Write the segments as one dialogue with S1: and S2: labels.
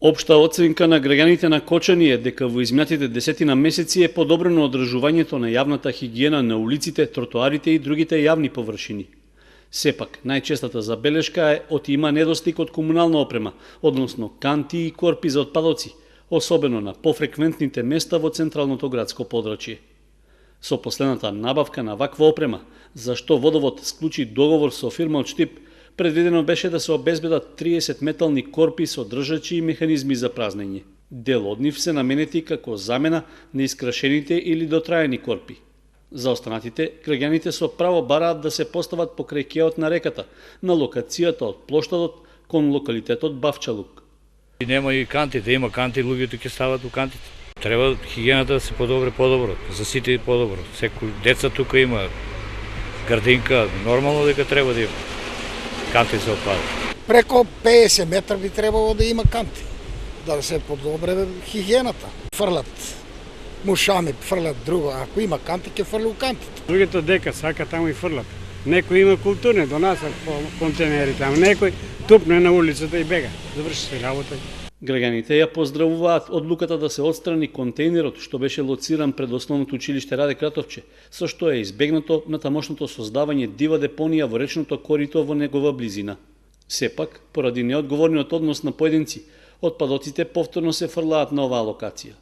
S1: Општа оценка на граѓаните на Кочани е дека во изминатите десетина месеци е подобрено одржувањето на јавната хигиена на улиците, тротоарите и другите јавни површини. Сепак, најчестата забелешка е има недостиг од комунална опрема, односно канти и корпи за отпадоци, особено на пофреквентните места во централното градско подрачје. Со последната набавка на ваква опрема, за што Водовод склучи договор со фирма од Штип, предвидено беше да се обезбедат 30 метални корпи со држачи и механизми за празнење. Дел од нив се наменети како замена на искрашените или дотраени корпи. За останатите, граѓаните со право бараат да се постават покрај кеот на реката, на локацијата од плоштадот кон локалитетот Бавчалук.
S2: Нема и кантите, има канти, луѓето ќе стават у кантите. Треба хигиената да се подобро, за сите подобро. Секој деца тука има градинка, нормално дека треба да има канти за отпадок.
S3: Преко 50 метра би требало да има канти, да се подобре хигиената. Фрлат мушами, фрлат друго, ако има канти, ќе фрли у кантите.
S4: Другите дека сака таму и фрлат. Некој има културни, донасат по контейнери таму, некој тупне на улицата и бега, заврши се работа.
S1: Граѓаните ја поздравуваат одлуката да се отстрани контейнерот што беше лоциран пред основното училиште Раде Кратовче, со што е избегнато на тамошното создавање дива депонија во речното корито во негова близина. Сепак, поради неодговорниот однос на поединци, отпадоците повторно се фрлаат на оваа локација.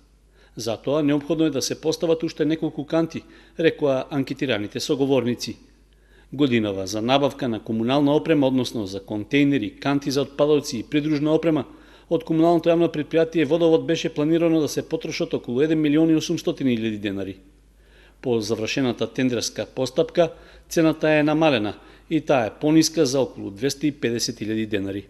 S1: Затоа неопходно е да се постават уште неколку канти, рекоа анкетираните соговорници. Годинава за набавка на комунална опрема, односно за контейнери, канти за отпадоци и придружна опрема, од комуналното јавно предпријатие Водовод беше планирано да се потрошат околу 1.800.000 денари. По завршената тендерска постапка, цената е намалена и таа е пониска за околу 250.000 денари.